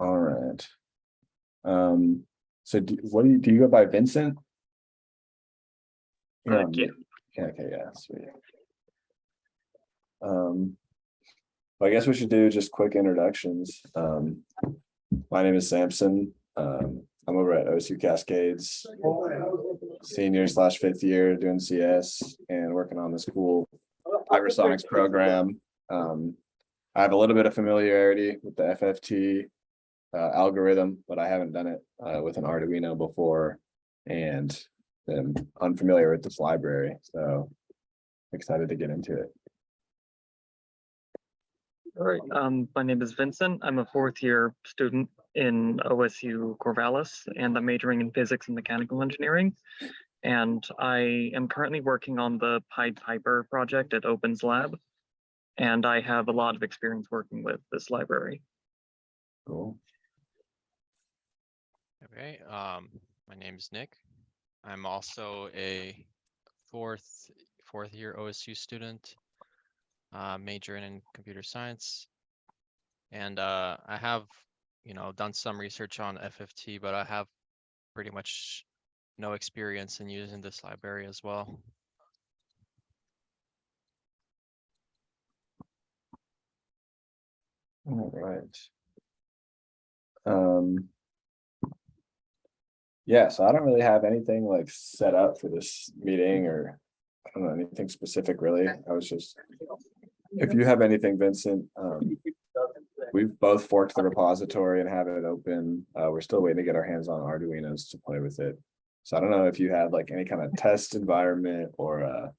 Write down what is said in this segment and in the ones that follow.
All right. So do you go by Vincent? Yeah. Okay, yeah, sweet. Well, I guess we should do just quick introductions. My name is Samson. I'm over at OSU Cascades, senior/fifth year doing CS and working on this cool hypersonics program. I have a little bit of familiarity with the FFT algorithm, but I haven't done it with an Arduino before, and am unfamiliar with this library, so excited to get into it. All right. My name is Vincent. I'm a fourth year student in OSU Corvallis, and I'm majoring in physics and mechanical engineering. And I am currently working on the Pied Piper project at Open's Lab. And I have a lot of experience working with this library. Cool. Okay, my name is Nick. I'm also a fourth year OSU student, majoring in computer science. And I have, done some research on FFT, but I have pretty much no experience in using this library as well. All right. Yeah, so I don't really have anything like set up for this meeting, or I don't know anything specific really. I was just, if you have anything, Vincent, we've both forked the repository and have it open. We're still waiting to get our hands on Arduinos to play with it. So I don't know if you had like any kind of test environment or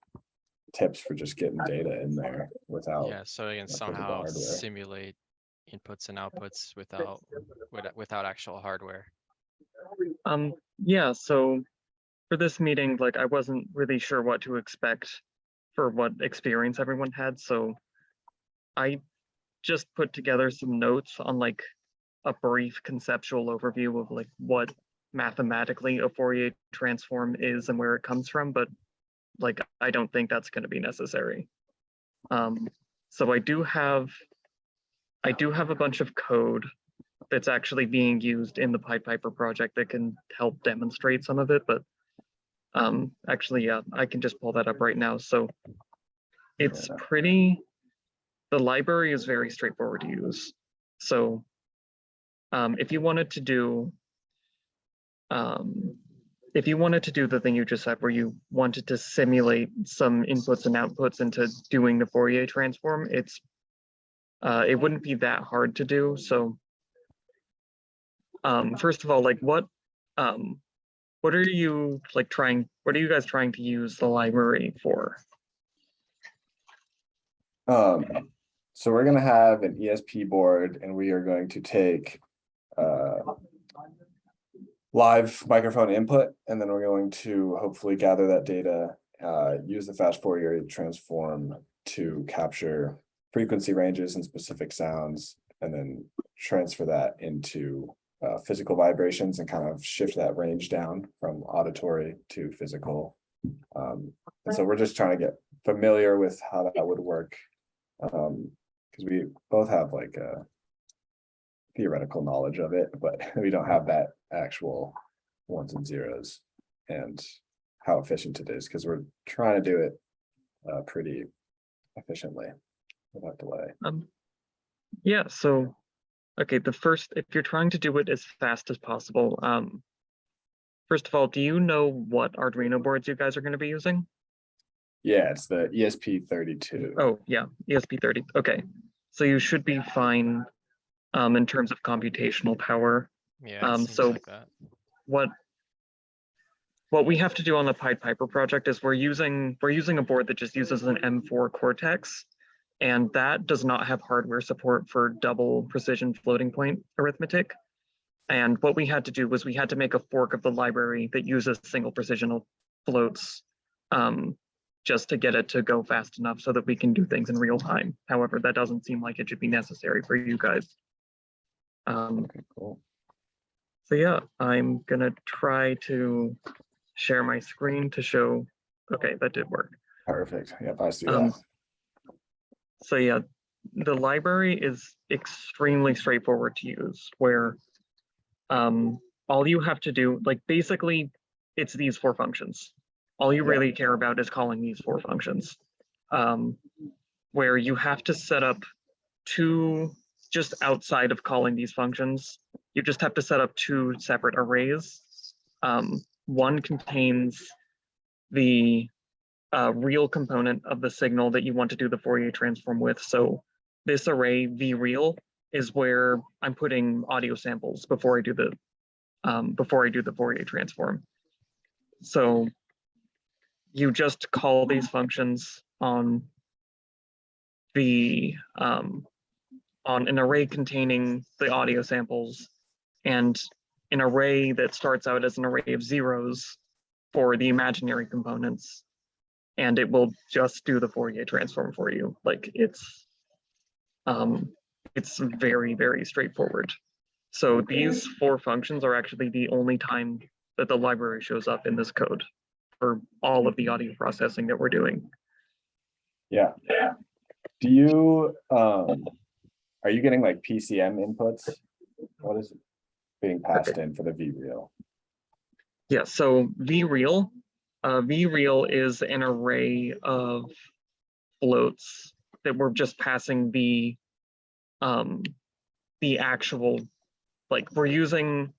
tips for just getting data in there without. Yeah, so you can somehow simulate inputs and outputs without actual hardware. Yeah, so for this meeting, like I wasn't really sure what to expect for what experience everyone had. So I just put together some notes on like a brief conceptual overview of like what mathematically a Fourier transform is and where it comes from, but like I don't think that's going to be necessary. So I do have a bunch of code that's actually being used in the Pied Piper project that can help demonstrate some of it, but actually, yeah, I can just pull that up right now. So it's the library is very straightforward to use. So if you wanted to do the thing you just said, where you wanted to simulate some inputs and outputs into doing the Fourier transform, it wouldn't be that hard to do. So first of all, like what are you guys trying to use the library for? So we're going to have an ESP board, and we are going to take live microphone input, and then we're going to hopefully gather that data, use the fast Fourier transform to capture frequency ranges and specific sounds, and then transfer that into physical vibrations and kind of shift that range down from auditory to physical. And so we're just trying to get familiar with how that would work, because we both have like a theoretical knowledge of it, but we don't have that actual ones and zeros and how efficient it is, because we're trying to do it pretty efficiently without delay. Yeah, so okay, if you're trying to do it as fast as possible, first of all, do you know what Arduino boards you guys are going to be using? Yeah, it's the ESP32. Oh, yeah, ESP30. Okay, so you should be fine in terms of computational power. Yeah, so like that. What we have to do on the Pied Piper project is we're using a board that just uses an M4 Cortex, and that does not have hardware support for double precision floating point arithmetic. And what we had to do was we had to make a fork of the library that uses single precision floats, just to get it to go fast enough so that we can do things in real time. However, that doesn't seem like it should be necessary for you guys. Okay, cool. So yeah, I'm gonna try to share my screen to show. Okay, that did work. Perfect. Yep, I see that. So yeah, the library is extremely straightforward to use, where all you have to do, like basically, it's these 4 functions. All you really care about is calling these 4 functions, where you have to set up 2, just outside of calling these functions, you just have to set up 2 separate arrays. One contains the real component of the signal that you want to do the Fourier transform with. So this array vReal is where I'm putting audio samples before I do the Fourier transform. So you just call these functions on the on an array containing the audio samples, and an array that starts out as an array of zeros for the imaginary components, and it will just do the Fourier transform for you. Like it's very, very straightforward. So these 4 functions are actually the only time that the library shows up in this code for all of the audio processing that we're doing. Yeah. Do you, are you getting like PCM inputs? What is being passed in for the vReal? Yeah, so vReal is an array of floats that we're just passing the actual, like we're using,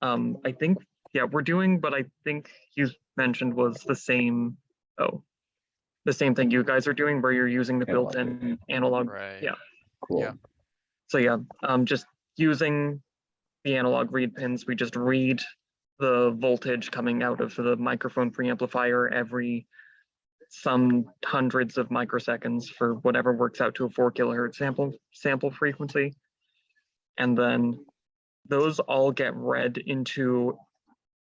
I think, yeah, we're doing, but I think you mentioned was the same, the same thing you guys are doing, where you're using the built-in analog. Right. Yeah. Cool. Yeah. So yeah, just using the analog read pins, we just read the voltage coming out of the microphone preamplifier every some hundreds of microseconds for whatever works out to a 4 kilohertz sample frequency. And then those all get read into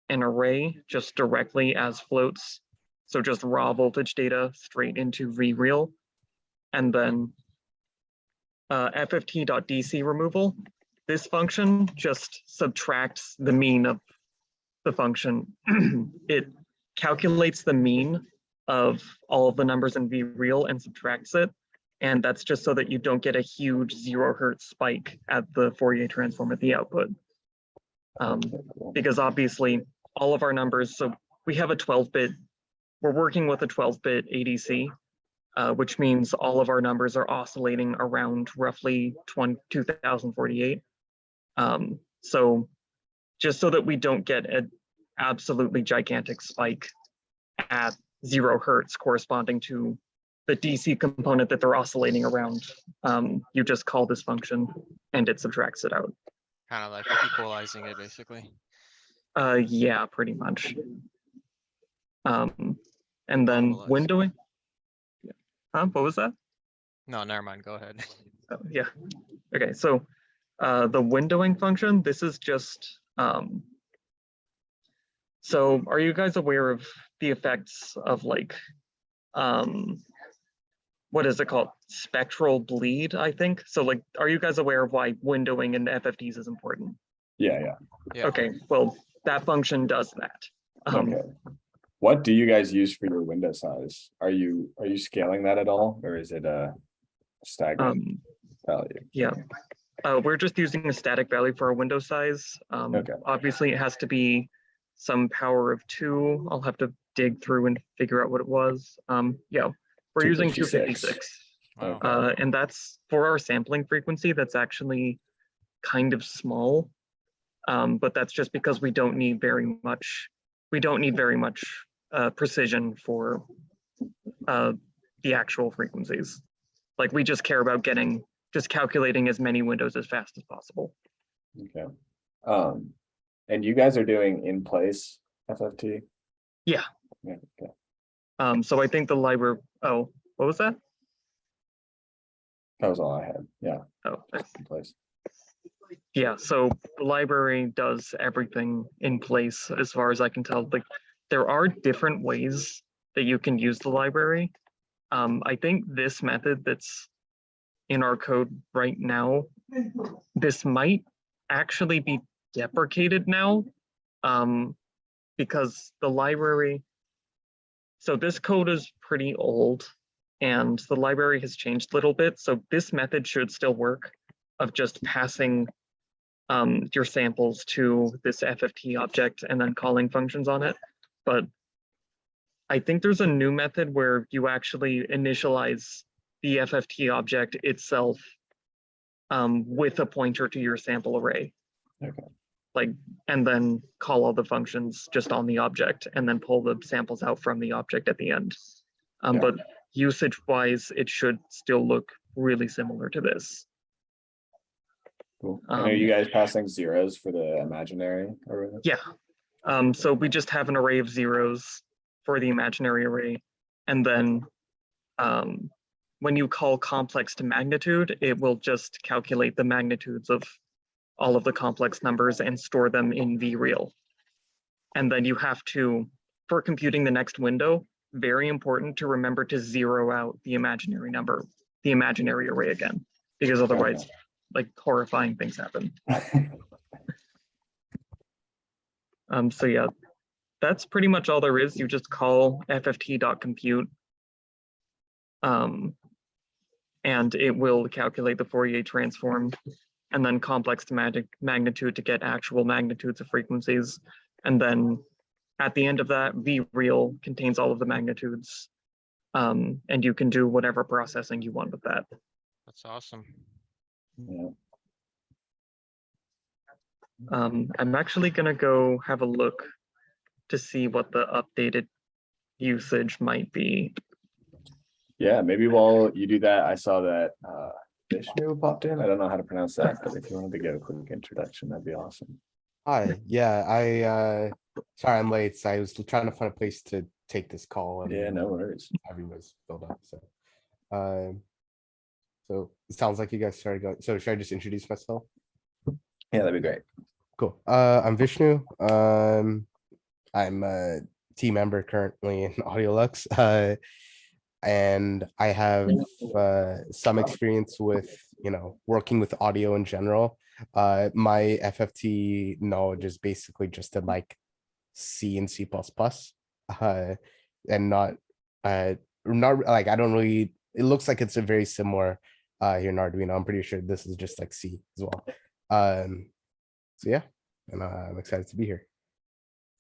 an array just directly as floats. So just raw voltage data straight into vReal. And then FFT.DC removal, this function just subtracts the mean of the function. It calculates the mean of all of the numbers in vReal and subtracts it. And that's just so that you don't get a huge 0 hertz spike at the Fourier transform at the output. Because obviously all of our numbers, so we have a 12-bit, we're working with a 12-bit ADC, which means all of our numbers are oscillating around roughly 2048. So just so that we don't get an absolutely gigantic spike at 0 hertz corresponding to the DC component that they're oscillating around, you just call this function and it subtracts it out. Kind of like equalizing it, basically. Yeah, pretty much. And then windowing. What was that? No, never mind. Go ahead. Oh, yeah. Okay, so the windowing function, this is just, so are you guys aware of the effects of like, what is it called? Spectral bleed, I think. So like, are you guys aware of why windowing in FFTs is important? Yeah. Okay, well, that function does that. Okay. What do you guys use for your window size? Are you scaling that at all, or is it a stagnant value? Yeah, we're just using a static value for our window size. Okay. Obviously, it has to be some power of 2. I'll have to dig through and figure out what it was. Yeah, we're using 256. Wow. And that's for our sampling frequency. That's actually kind of small, but that's just because we don't need very much. We don't need very much precision for the actual frequencies. Like we just care about just calculating as many windows as fast as possible. Okay. And you guys are doing in place FFT? Yeah. Yeah. Okay. So I think the library. Oh, what was that? That was all I had. Yeah. Oh, In place. yeah. So the library does everything in place, as far as I can tell. Like there are different ways that you can use the library. I think this method that's in our code right now, this might actually be deprecated now, because the library, so this code is pretty old. and the library has changed a little bit. So this method should still work of just passing your samples to this FFT object and then calling functions on it. But I think there's a new method where you actually initialize the FFT object itself with a pointer to your sample array. Okay. Like, and then call all the functions just on the object and then pull the samples out from the object at the end. Yeah. But usage-wise, it should still look really similar to this. Cool. And are you guys passing zeros for the imaginary array? Yeah. So we just have an array of zeros for the imaginary array. And then when you call complex to magnitude, it will just calculate the magnitudes of all of the complex numbers and store them in VReal. And then you have to, for computing the next window, very important to remember to zero out the imaginary number, the imaginary array again, because otherwise, like, horrifying things happen. So yeah, that's pretty much all there is. You just call fft.compute, and it will calculate the Fourier transform, and then complex to magnitude to get actual magnitudes of frequencies. And then at the end of that, VReal contains all of the magnitudes, and you can do whatever processing you want with that. That's awesome. Yeah. I'm actually gonna go have a look to see what the updated usage might be. Yeah, maybe while you do that, I saw that Vishnu popped in. I don't know how to pronounce that, but if you wanted to give a quick introduction, that'd be awesome. Hi, yeah, sorry I'm late. So I was trying to find a place to take this call. And Yeah, no worries. everyone's filled up. So it sounds like you guys started going. So should I just introduce myself? Yeah, that'd be great. Cool. I'm Vishnu. I'm a team member currently in AudioLux. And I have some experience with, working with audio in general. My FFT knowledge is basically just in like C and C++, and not like, I don't really, it looks like it's a very similar here in Arduino. I'm pretty sure this is just like C as well. So yeah, and I'm excited to be here.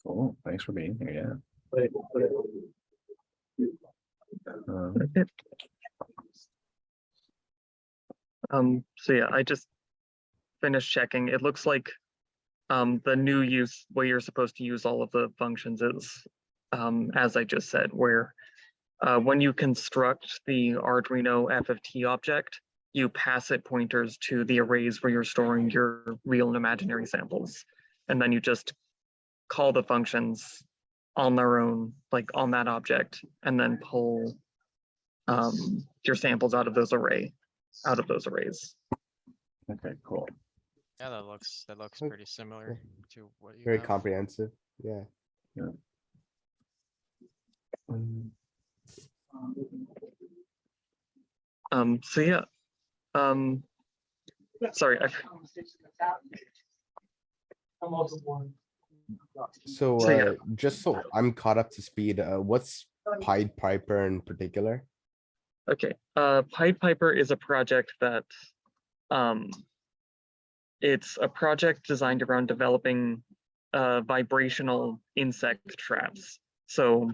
Cool. Thanks for being here. Yeah. So yeah, I just finished checking. It looks like the new way you're supposed to use all of the functions is, as I just said, where when you construct the Arduino FFT object, you pass it pointers to the arrays where you're storing your real and imaginary samples. And then you just call the functions on their own, like on that object, and then pull your samples out of those arrays. Okay, cool. Yeah, that looks pretty similar to what you Very have. comprehensive. Yeah. So yeah, sorry. So So, yeah. just so I'm caught up to speed, what's Pied Piper in particular? Okay, Pied Piper is a project that, it's a project designed around developing vibrational insect traps. So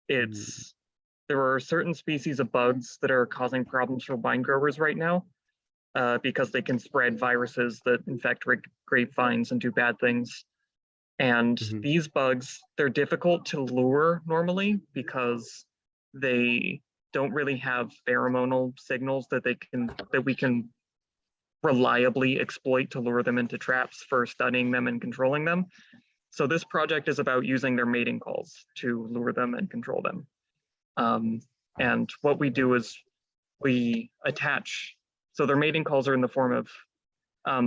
there are certain species of bugs that are causing problems for wine growers right now, because they can spread viruses that infect grapevines and do bad things. And these bugs, they're difficult to lure normally because they don't really have pheromonal signals that we can reliably exploit to lure them into traps for studying them and controlling them. So this project is about using their mating calls to lure them and control them. And what we do is we attach, so their mating calls are in the form of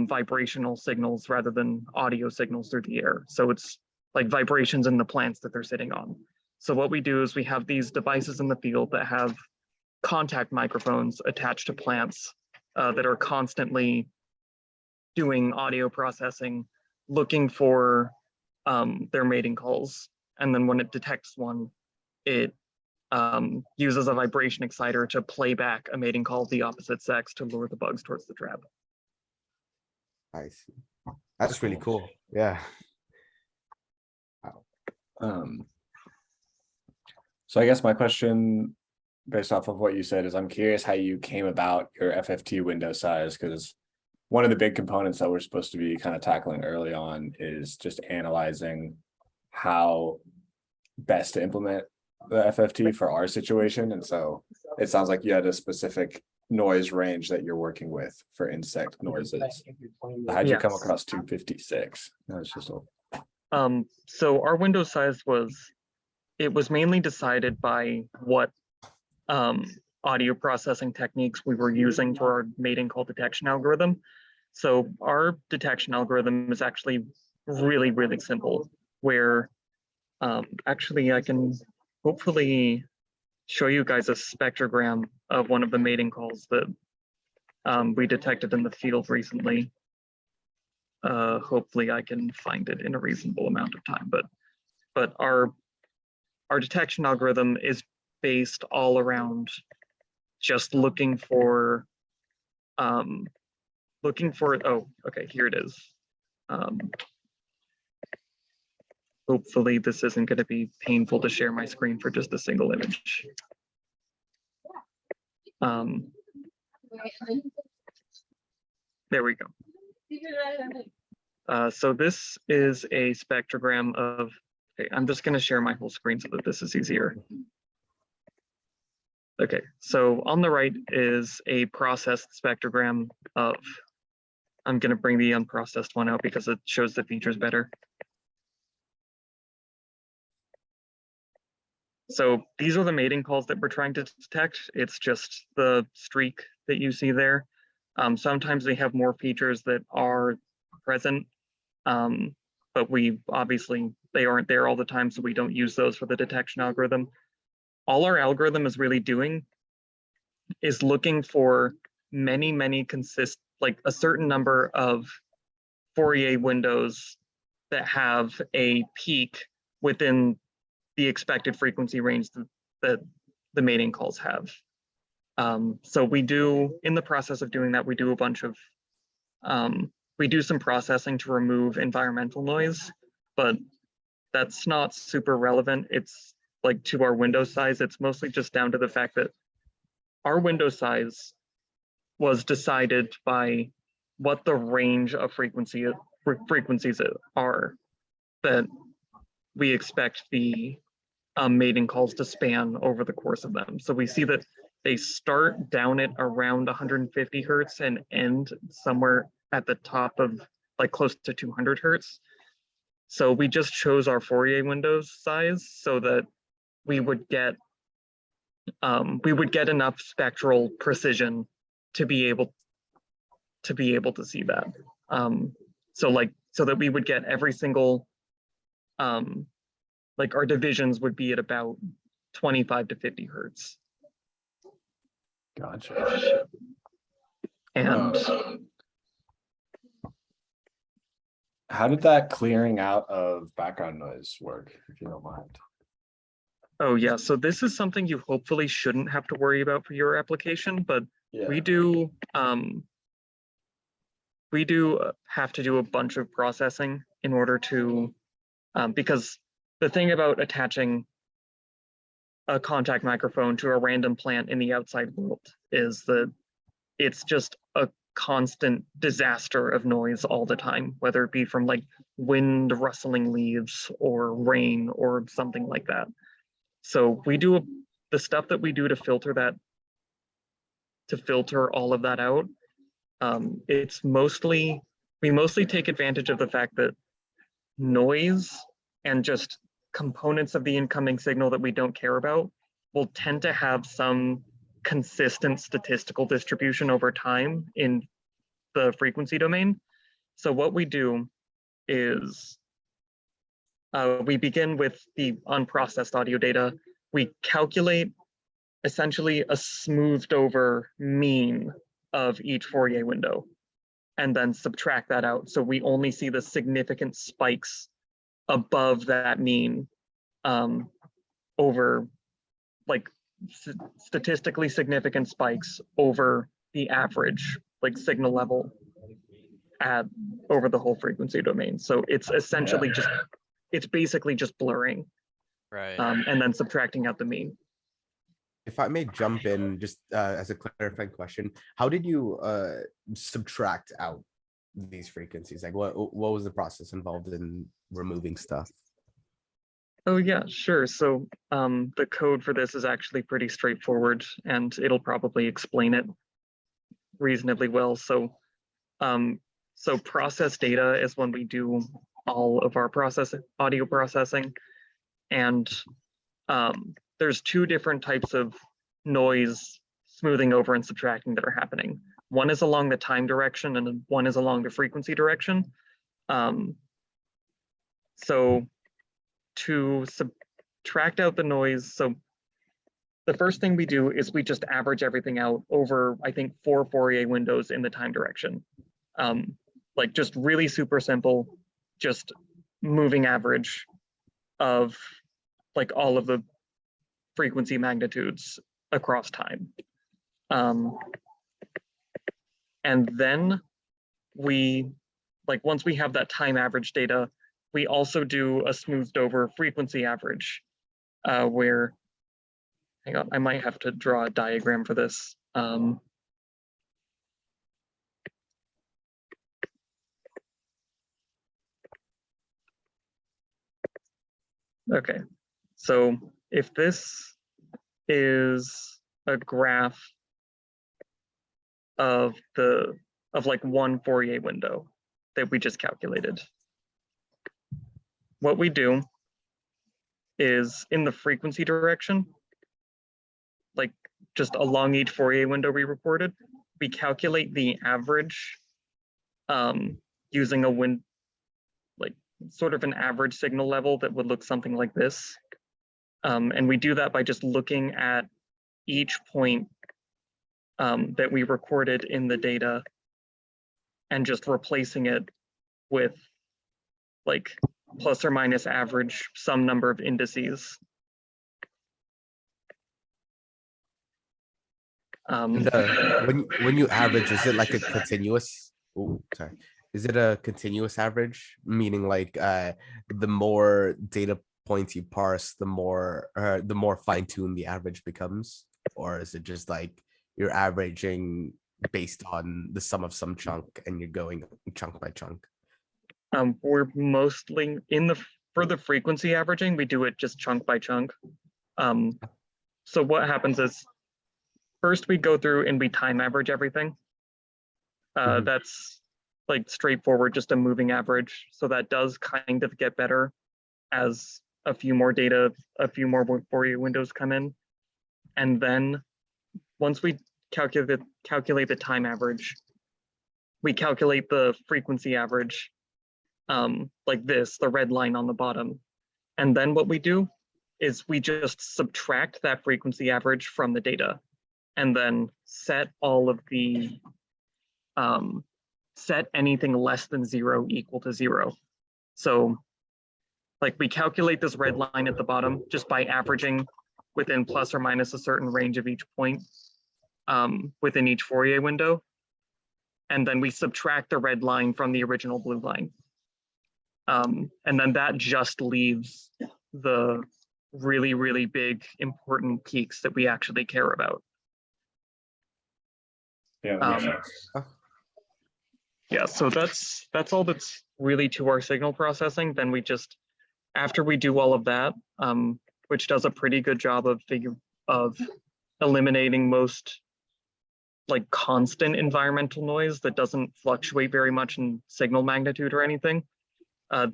vibrational signals rather than audio signals through the air. So it's like vibrations in the plants that they're sitting on. So what we do is we have these devices in the field that have contact microphones attached to plants that are constantly doing audio processing, looking for their mating calls. And then when it detects one, it uses a vibration exciter to play back a mating call of the opposite sex to lure the bugs towards the trap. I see. That's really cool. Yeah. Um, so I guess my question, based off of what you said, is I'm curious how you came about your FFT window size, because one of the big components that we're supposed to be kind of tackling early on is just analyzing how best to implement the FFT for our situation. And so it sounds like you had a specific noise range that you're working with for insect noises. How'd you come Yes. across 256? That's just So our window size was mainly decided by what audio processing techniques we were using for our mating call detection algorithm. So our detection algorithm is actually really, really simple, where actually I can hopefully show you guys a spectrogram of one of the mating calls that we detected in the field recently. Hopefully I can find it in a reasonable amount of time, but our detection algorithm is based all around just looking for, oh, okay, here it is. Hopefully this isn't going to be painful to share my screen for just a single image. There we go. So this is a spectrogram of, okay, I'm just going to share my whole screen so that this is easier. Okay, so on the right is a processed spectrogram of, I'm going to bring the unprocessed one out because it shows the features better. So these are the mating calls that we're trying to detect. It's just the streak that you see there. Sometimes they have more features that are present, but they aren't there all the time, so we don't use those for the detection algorithm. All our algorithm is really doing is looking for many like a certain number of Fourier windows that have a peak within the expected frequency range that the mating calls have. So we do, in the process of doing that, we do a bunch of, we do some processing to remove environmental noise, but that's not super relevant. It's like to our window size. It's mostly just down to the fact that our window size was decided by what the range of frequencies are that we expect the mating calls to span over the course of them. So we see that they start down at around 150 hertz and end somewhere at the top of like close to 200 hertz. So we just chose our Fourier windows size so that we would get enough spectral precision to be able to see that. So that we would get every single, like our divisions would be at about 25 to 50 hertz. gotcha. And How did that clearing out of background noise work, if you don't mind? oh yeah, so this is something you hopefully shouldn't have to worry about for your application, but Yeah. we do have to do a bunch of processing in order to, because the thing about attaching a contact microphone to a random plant in the outside world is that it's just a constant disaster of noise all the time, whether it be from like wind rustling leaves or rain or something like that. So we do the stuff that we do to filter all of that out. We mostly take advantage of the fact that noise and just components of the incoming signal that we don't care about will tend to have some consistent statistical distribution over time in the frequency domain. So what we do is we begin with the unprocessed audio data. We calculate essentially a smoothed over mean of each Fourier window and then subtract that out. So we only see the significant spikes above that mean over like statistically significant spikes over the average like signal level at over the whole frequency domain. So it's essentially just, it's basically just blurring Right. and then subtracting out the mean. If I may jump in just as a clarifying question, how did you subtract out these frequencies? Like what was the process involved in removing stuff? Oh yeah, sure. So the code for this is actually pretty straightforward and it'll probably explain it reasonably well. So so process data is when we do all of our audio processing. And there's two different types of noise smoothing over and subtracting that are happening. One is along the time direction and one is along the frequency direction. So to subtract out the noise, so the first thing we do is we just average everything out over, I think, 4 Fourier windows in the time direction. Like just really super simple, just moving average of like all of the frequency magnitudes across time. And then we, like once we have that time average data, we also do a smoothed over frequency average where, hang on, I might have to draw a diagram for this. Okay, so if this is a graph of like one Fourier window that we just calculated, what we do is in the frequency direction, like just along each Fourier window we reported, we calculate the average using a like sort of an average signal level that would look something like this. And we do that by just looking at each point that we recorded in the data and just replacing it with like plus or minus average some number of indices. And when you average, is it like a continuous? Oh, sorry. Is it a continuous average? Meaning like the more data points you parse, the more fine-tuned the average becomes? Or is it just like you're averaging based on the sum of some chunk and you're going chunk by chunk? We're mostly for the frequency averaging, we do it just chunk by chunk. So what happens is first we go through and we time average everything. That's like straightforward, just a moving average. So that does kind of get better as a few more Fourier windows come in. And then once we calculate the time average, we calculate the frequency average like this, the red line on the bottom. And then what we do is we just subtract that frequency average from the data and then set all of the, set anything less than 0 equal to 0. So like we calculate this red line at the bottom just by averaging within plus or minus a certain range of each point within each Fourier window. And then we subtract the red line from the original blue line. And then that just leaves the really, really big important peaks that we actually care about. Yeah, that makes sense. Yeah, so that's all that's really to our signal processing. Then we just, after we do all of that, which does a pretty good job of eliminating most like constant environmental noise that doesn't fluctuate very much in signal magnitude or anything.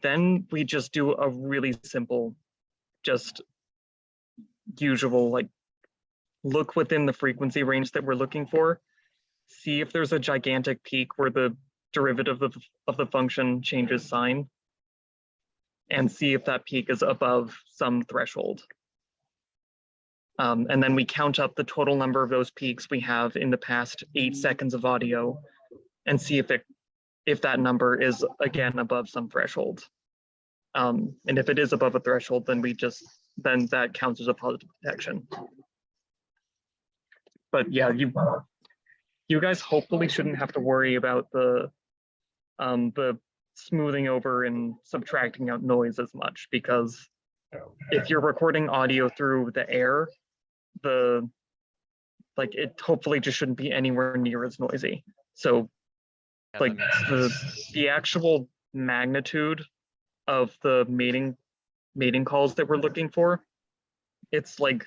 Then we just do a really simple, just usual, like look within the frequency range that we're looking for, see if there's a gigantic peak where the derivative of the function changes sign, and see if that peak is above some threshold. And then we count up the total number of those peaks we have in the past 8 seconds of audio and see if that number is again above some threshold. And if it is above a threshold, then we just then that counts as a positive detection. But yeah, you guys hopefully shouldn't have to worry about the smoothing over and subtracting out noise as much, because if you're recording audio through the air, it hopefully just shouldn't be anywhere near as noisy. So Yeah, like that makes sense. the actual magnitude of the mating calls that we're looking for, it's like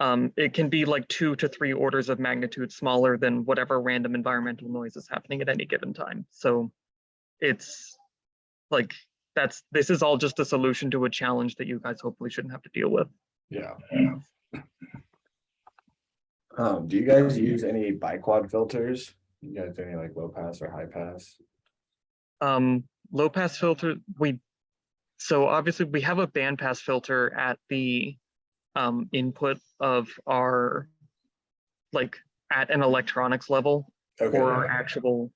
it can be like 2 to 3 orders of magnitude smaller than whatever random environmental noise is happening at any given time. So it's like this is all just a solution to a challenge that you guys hopefully shouldn't have to deal with. Yeah. Do you guys use any biquad filters? You guys do any like low pass or high pass? Low pass filter, so obviously we have a band pass filter at the input of our, like at an electronics level Okay. for our actual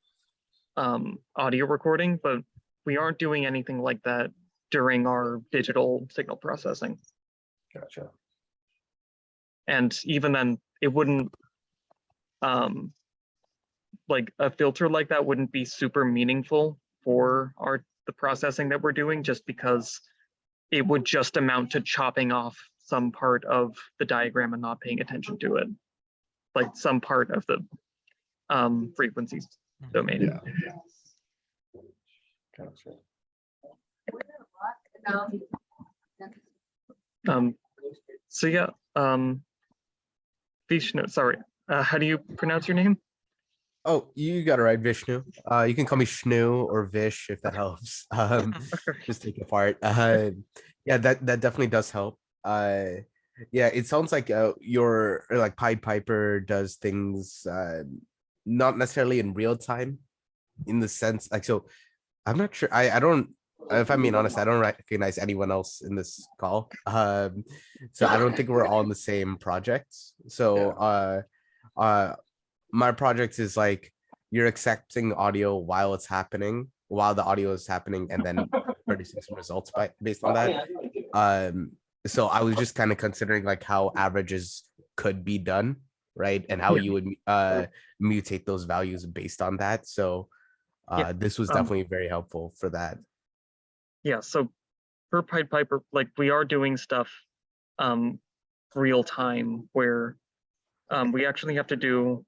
audio recording, but we aren't doing anything like that during our digital signal processing. Gotcha. And even then, it wouldn't, like a filter like that wouldn't be super meaningful for the processing that we're doing, just because it would just amount to chopping off some part of the diagram and not paying attention to it, like some part of the frequencies domain. Yeah. Gotcha. So yeah, Vishnu, sorry, how do you pronounce your name? Oh, you got it right, Vishnu. You can call me Shnu or Vish if that helps. Just take it apart. Yeah, that definitely does help. Yeah, it sounds like your like Pied Piper does things not necessarily in real time, in the sense like, so I'm not sure. I don't, if I'm being honest, I don't recognize anyone else in this call. So I don't think we're all in the same project. So my project is like you're accepting audio while it's happening, while the audio is happening, and then producing some results based on that. So I was just kind of considering like how averages could be done, right? And how you would mutate those values based on that. So this was definitely very helpful for that. Yeah, so for Pied Piper, like we are doing stuff real time where we actually have to do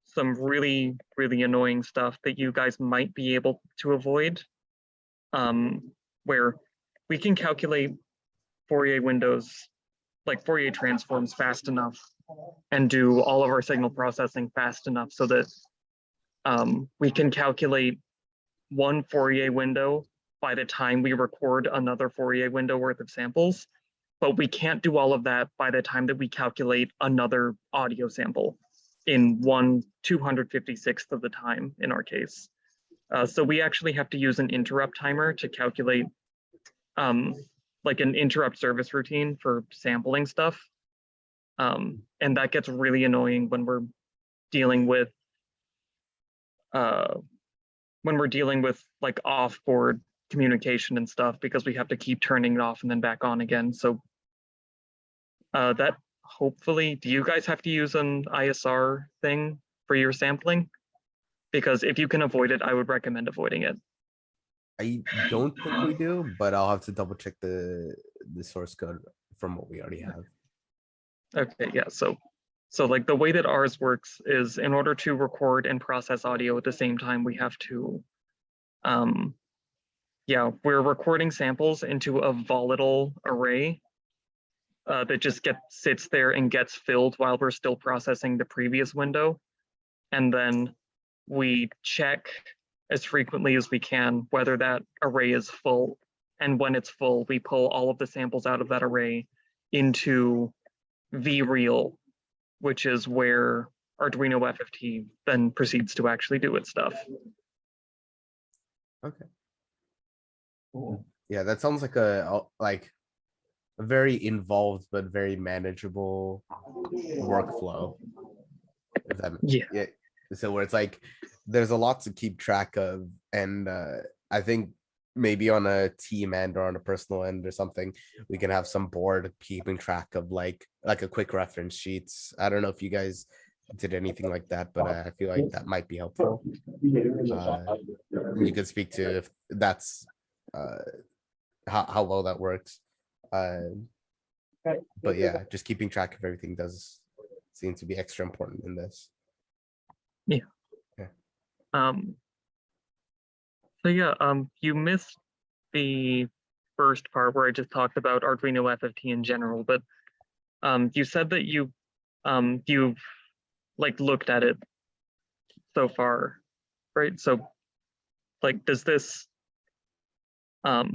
some really, really annoying stuff that you guys might be able to avoid, where we can calculate Fourier windows, like Fourier transforms fast enough and do all of our signal processing fast enough so that we can calculate one Fourier window by the time we record another Fourier window worth of samples, but we can't do all of that by the time that we calculate another audio sample in 1/256th of the time in our case. So we actually have to use an interrupt timer to calculate like an interrupt service routine for sampling stuff. And that gets really annoying when we're dealing with like off-board communication and stuff, because we have to keep turning it off and then back on again. So that hopefully, do you guys have to use an ISR thing for your sampling? Because if you can avoid it, I would recommend avoiding it. I don't think we do, but I'll have to double check the source code from what we already have. Okay, yeah, so like the way that ours works is, in order to record and process audio at the same time, we have to, we're recording samples into a volatile array that just sits there and gets filled while we're still processing the previous window. And then we check as frequently as we can whether that array is full. And when it's full, we pull all of the samples out of that array into VReal, which is where Arduino FFT then proceeds to actually do its stuff. Okay. Cool. Yeah, that sounds like a very involved but very manageable workflow. If that, yeah. So where it's like there's a lot to keep track of, and I think maybe on a team end or on a personal end or something, we can have some board keeping track of like a quick reference sheets. I don't know if you guys did anything like that, but I feel like that might be helpful. You could speak to if that's how well that works. But yeah, just keeping track of everything does seem to be extra important in this. So yeah, you missed the first part where I just talked about Arduino FFT in general, but you said that you've like looked at it so far, right? So like, does this like,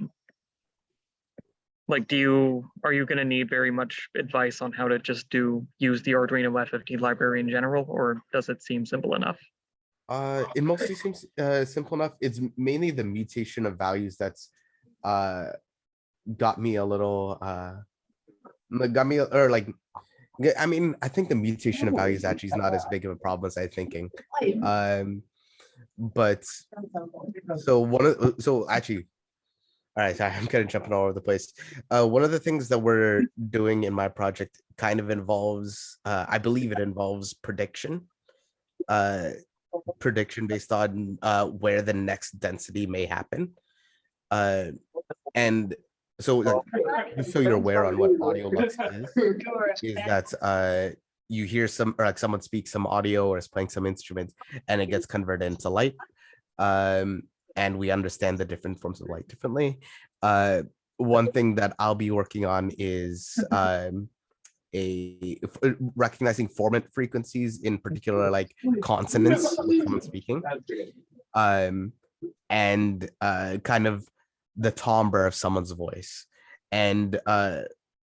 are you going to need very much advice on how to just use the Arduino FFT library in general, or does it seem simple enough? It mostly seems simple enough. It's mainly the mutation of values that's got me a little I mean, I think the mutation of values actually is not as big of a problem as I'm thinking. But so actually, all right, sorry, I'm kind of jumping all over the place. One of the things that we're doing in my project kind of involves, I believe it involves prediction. Prediction based on where the next density may happen. And so like, just so you're aware on what AudioLux is that you hear some, or like someone speaks some audio or is playing some instrument and it gets converted into light. And we understand the different forms of light differently. One thing that I'll be working on is recognizing formant frequencies, in particular like consonants with someone speaking, and kind of the timbre of someone's voice. And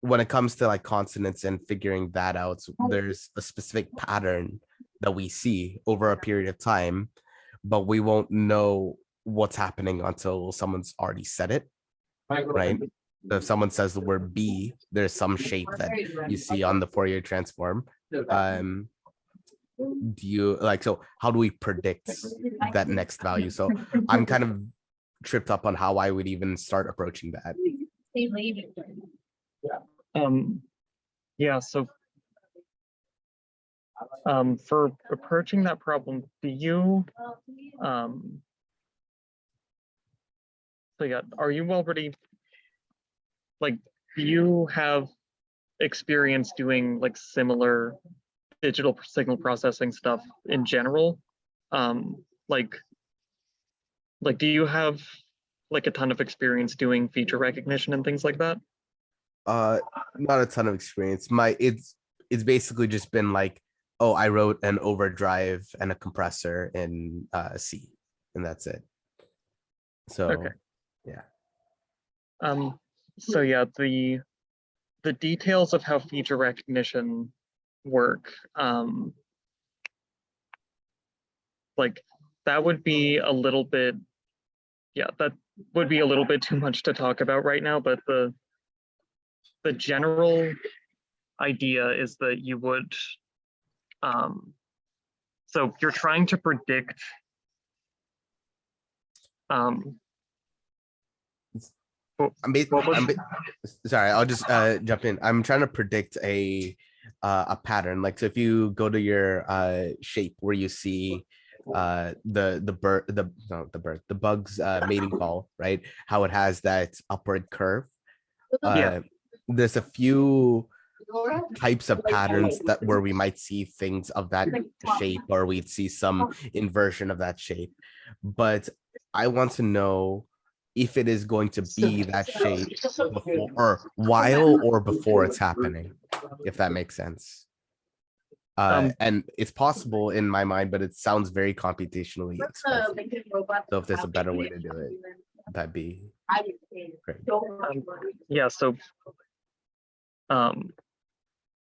when it comes to like consonants and figuring that out, there's a specific pattern that we see over a period of time, but we won't know what's happening until someone's already said it, right? So if someone says the word B, there's some shape that you see on the Fourier transform. Do you like, so how do we predict that next value? So I'm kind of tripped up on how I would even start approaching that. Yeah, so for approaching that problem, do you so yeah, are you already, like, do you have experience doing like similar digital signal processing stuff in general? Like do you have like a ton of experience doing feature recognition and things like that? Not a ton of experience. It's basically just been like, oh, I wrote an overdrive and a compressor in C, and that's it. So okay. Yeah. So yeah, the details of how feature recognition work, like that would be a little bit, yeah, that would be a little bit too much to talk about right now, but the general idea is that you would, so you're trying to predict, sorry, I'll just jump in. I'm trying to predict a pattern. Like, so if you go to your shape where you see the bug's mating call, right? How it has that upward curve. Yeah. There's a few types of patterns that where we might see things of that shape, or we'd see some inversion of that shape. But I want to know if it is going to be that shape before, or while or before it's happening, if that makes sense. And it's possible in my mind, but it sounds very computationally expensive. So if there's a better way to do it, that'd be great. Yeah, so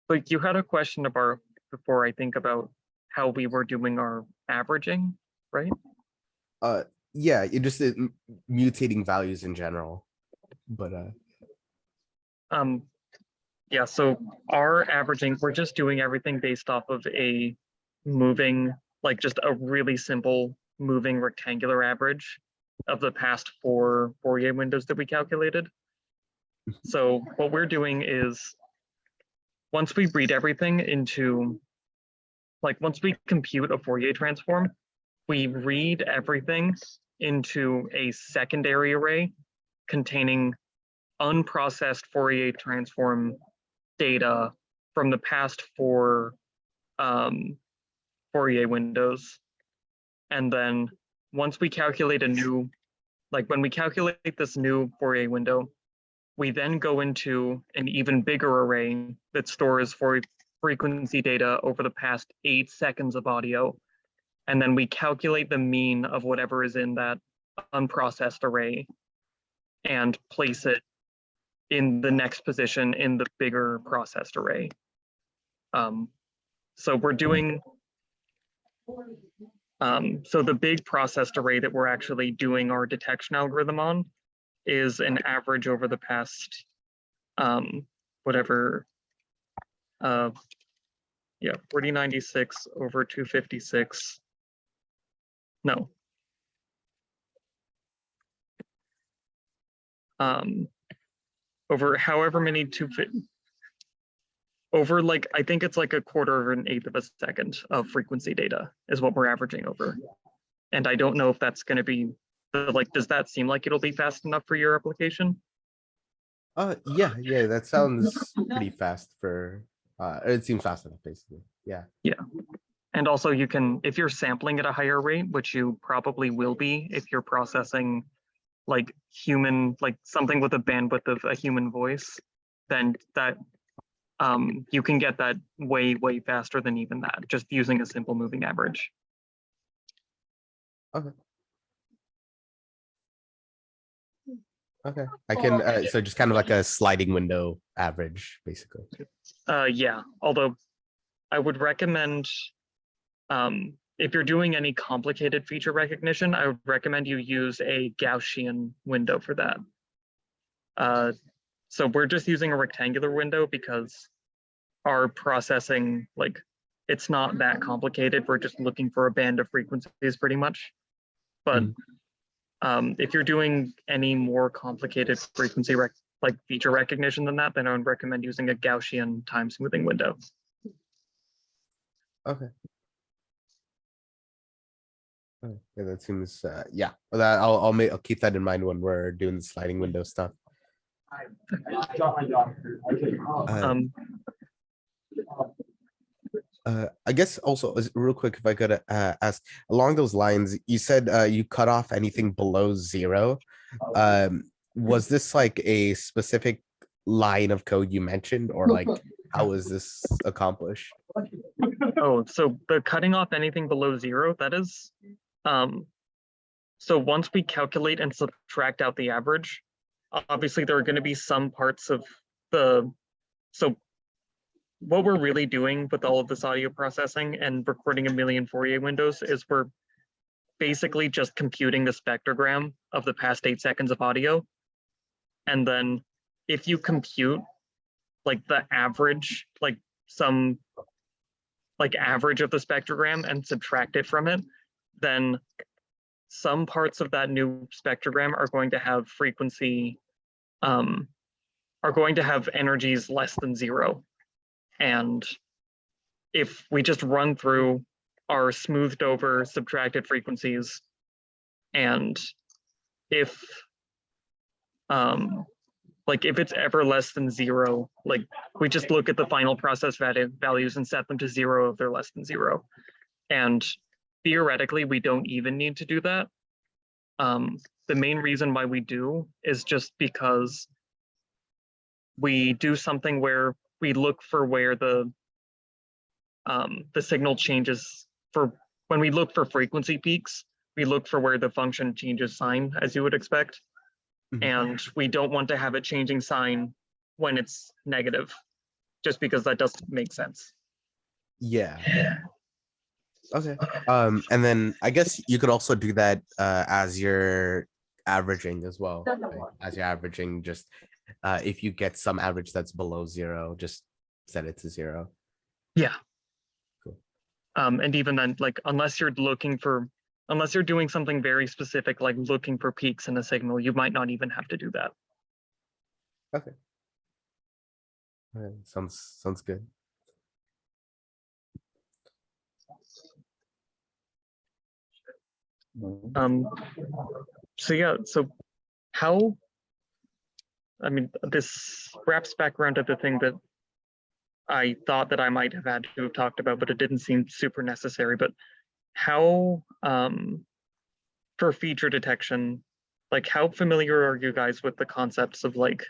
like you had a question about before, I think, about how we were doing our averaging, right? Yeah, it just mutating values in general, but yeah, so our averaging, we're just doing everything based off of a moving, like just a really simple moving rectangular average of the past 4 Fourier windows that we calculated. So what we're doing is, once we read everything into, like once we compute a Fourier transform, we read everything into a secondary array containing unprocessed Fourier transform data from the past 4 Fourier windows. And then once we calculate a new, like when we calculate this new Fourier window, we then go into an even bigger array that stores frequency data over the past 8 seconds of audio. And then we calculate the mean of whatever is in that unprocessed array and place it in the next position in the bigger processed array. So we're doing, so the big processed array that we're actually doing our detection algorithm on is an average over the past, whatever, 4096 over 256. No. Over however many over like, I think it's like 1/4 of an 1/8 of a second of frequency data is what we're averaging over. And I don't know if that's going to be, like, does that seem like it'll be fast enough for your application? Yeah, that sounds pretty fast for, it seems fast enough, basically. Yeah. And also you can, if you're sampling at a higher rate, which you probably will be if you're processing like human, like something with a bandwidth of a human voice, then that you can get that way faster than even that, just using a simple moving average. Okay, I can, so just kind of like a sliding window average, basically. Yeah, although I would recommend, if you're doing any complicated feature recognition, I would recommend you use a Gaussian window for that. So we're just using a rectangular window because our processing, like, it's not that complicated. We're just looking for a band of frequencies pretty much. But if you're doing any more complicated frequency like feature recognition than that, then I would recommend using a Gaussian time smoothing window. Okay. Yeah, that seems, yeah, that I'll keep that in mind when we're doing the sliding window stuff. I guess also real quick, if I could ask along those lines, you said you cut off anything below 0. Was this like a specific line of code you mentioned, or like how was this accomplished? Oh, so the cutting off anything below 0, that is, so once we calculate and subtract out the average, obviously there are going to be some parts of the, so what we're really doing with all of this audio processing and recording a million Fourier windows is we're basically just computing the spectrogram of the past 8 seconds of audio. And then if you compute like the average, like some like average of the spectrogram and subtract it from it, then some parts of that new spectrogram are going to have frequency, are going to have energies less than 0. And if we just run through our smoothed over subtracted frequencies, and if like if it's ever less than 0, like we just look at the final process values and set them to 0 if they're less than 0. And theoretically, we don't even need to do that. The main reason why we do is just because we do something where we look for where the signal changes. For when we look for frequency peaks, we look for where the function changes sign, as you would expect. And we don't want to have it changing sign when it's negative, just because that doesn't make sense. Yeah. Okay. And then I guess you could also do that as you're averaging as well. Right? As you're averaging, just if you get some average that's below 0, just set it to 0. Yeah. Cool. And even then, like, unless you're looking for, unless you're doing something very specific, like looking for peaks in a signal, you might not even have to do that. Okay. Sounds good. So yeah, so how, I mean, this wraps back around to the thing that I thought that I might have had to have talked about, but it didn't seem super necessary. But how, for feature detection, like how familiar are you guys with the concepts of like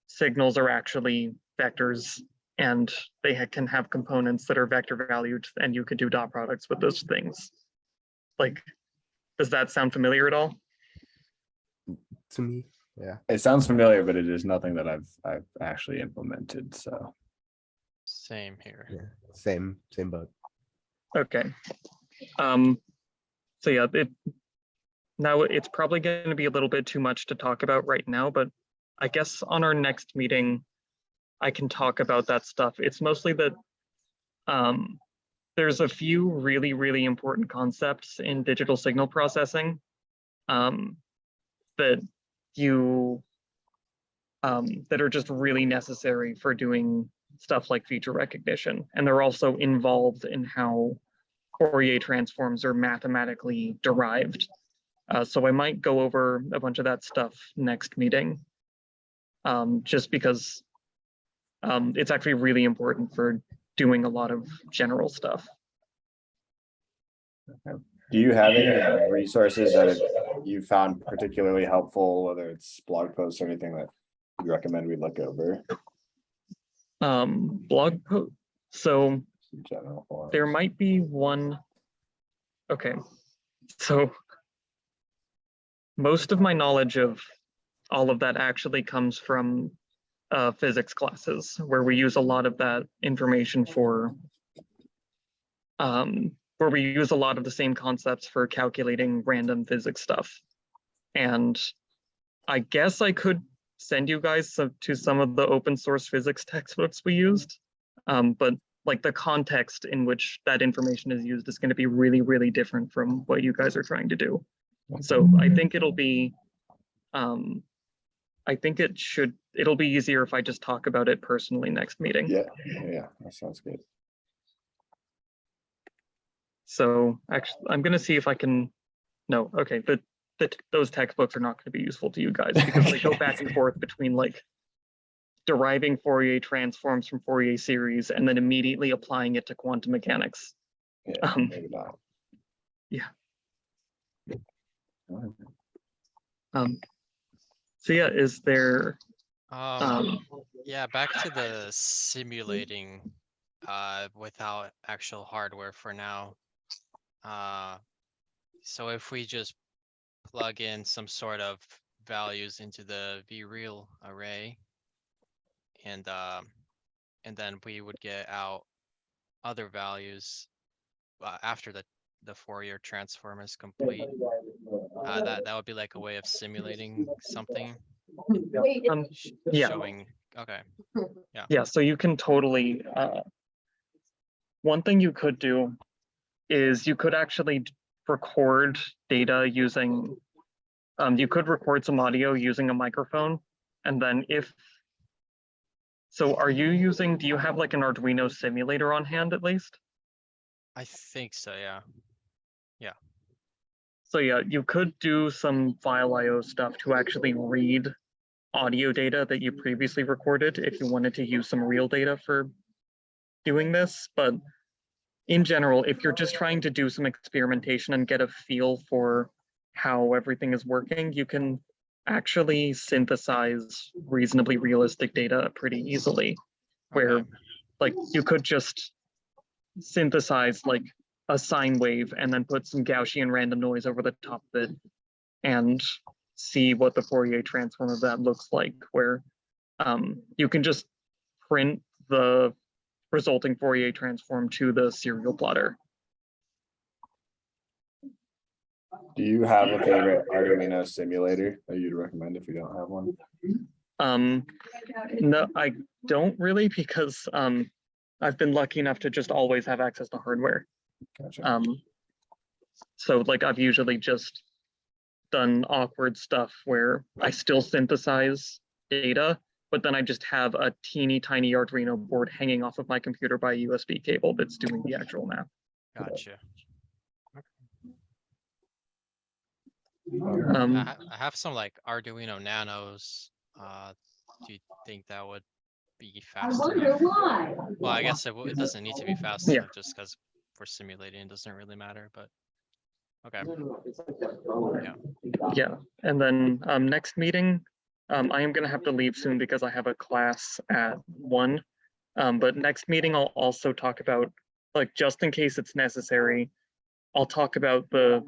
signals are actually vectors and they can have components that are vector valued and you could do dot products with those things? Like, does that sound familiar at all? To me, yeah. It sounds familiar, but it is nothing that I've actually implemented. So Same here. Yeah, same boat. Okay. So yeah, now it's probably going to be a little bit too much to talk about right now, but I guess on our next meeting, I can talk about that stuff. It's mostly that there's a few really, really important concepts in digital signal processing that that are just really necessary for doing stuff like feature recognition. And they're also involved in how Fourier transforms are mathematically derived. So I might go over a bunch of that stuff next meeting, just because it's actually really important for doing a lot of general stuff. do you have any resources that you found particularly helpful, whether it's blog posts or anything that you recommend we look over? Blog post. So General forums. there might be one. Okay. So most of my knowledge of all of that actually comes from physics classes, where we use a lot of that information for where we use a lot of the same concepts for calculating random physics stuff. And I guess I could send you guys to some of the open source physics textbooks we used, but like the context in which that information is used is going to be really, really different from what you guys are trying to do. So I think it'll be, I think it'll be easier if I just talk about it personally next meeting. Yeah, that sounds good. So actually, I'm going to see if I can, no, okay, those textbooks are not going to be useful to you guys because they go back and forth between like deriving Fourier transforms from Fourier series and then immediately applying it to quantum mechanics. Yeah, maybe not. Yeah. So yeah, is there? Yeah, back to the simulating without actual hardware for now. So if we just plug in some sort of values into the vReal array, and then we would get out other values after the Fourier transform is complete. That would be like a way of simulating something. Yeah. Showing. Okay. Yeah. Yeah. So you can totally. One thing you could do is you could actually record data using. You could record some audio using a microphone, and then if. So are you using? Do you have like an Arduino simulator on hand at least? I think so. Yeah. Yeah. So yeah, you could do some file IO stuff to actually read audio data that you previously recorded if you wanted to use some real data for doing this. But in general, if you're just trying to do some experimentation and get a feel for how everything is working, you can actually synthesize reasonably realistic data pretty easily, where Okay. like you could just synthesize like a sine wave and then put some Gaussian random noise over the top of it and see what the Fourier transform of that looks like, where you can just print the resulting Fourier transform to the serial plotter. Do you have a favorite Arduino simulator that you'd recommend if you don't have one? No, I don't really, because I've been lucky enough to just always have access to hardware. Gotcha. So like I've usually just done awkward stuff where I still synthesize data, but then I just have a teeny tiny Arduino board hanging off of my computer by a USB cable that's doing the actual math. Gotcha. Um, I have some like Arduino Nanos. Do you think that would be fast enough? Well, I guess it doesn't need to be fast Yeah. enough just because for simulating it doesn't really matter, but okay. Yeah, and then next meeting, I am gonna have to leave soon because I have a class at 1. But next meeting, I'll also talk about, like, just in case it's necessary, I'll talk about the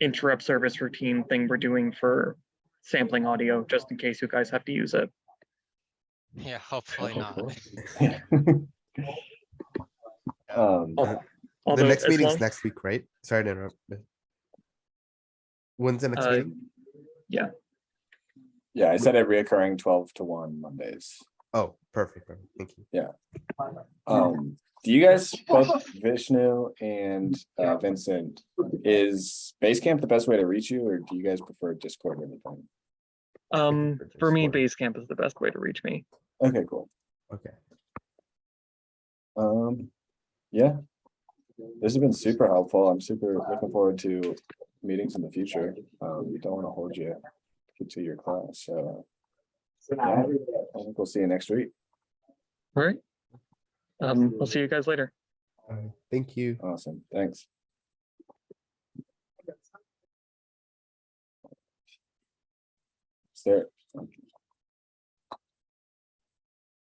interrupt service routine thing we're doing for sampling audio, just in case you guys have to use it. Yeah, hopefully not. Um, The Although, next as meeting's long- next week, right? Sorry to interrupt. When's the next meeting? yeah, yeah, I said it reoccurring 12 to 1 Mondays. Oh, perfect. Thank you. Do you guys, both Vishnu and Vincent, is Basecamp the best way to reach you, or do you guys prefer Discord or anything? for me, Discord. Basecamp is the best way to reach me. Okay, cool. Okay. Yeah. This has been super helpful. I'm super looking forward to meetings in the future. We don't want to hold you to your class, so yeah, I think we'll see you next week. All right. I'll see you guys later. Thank you. Awesome, thanks. Is there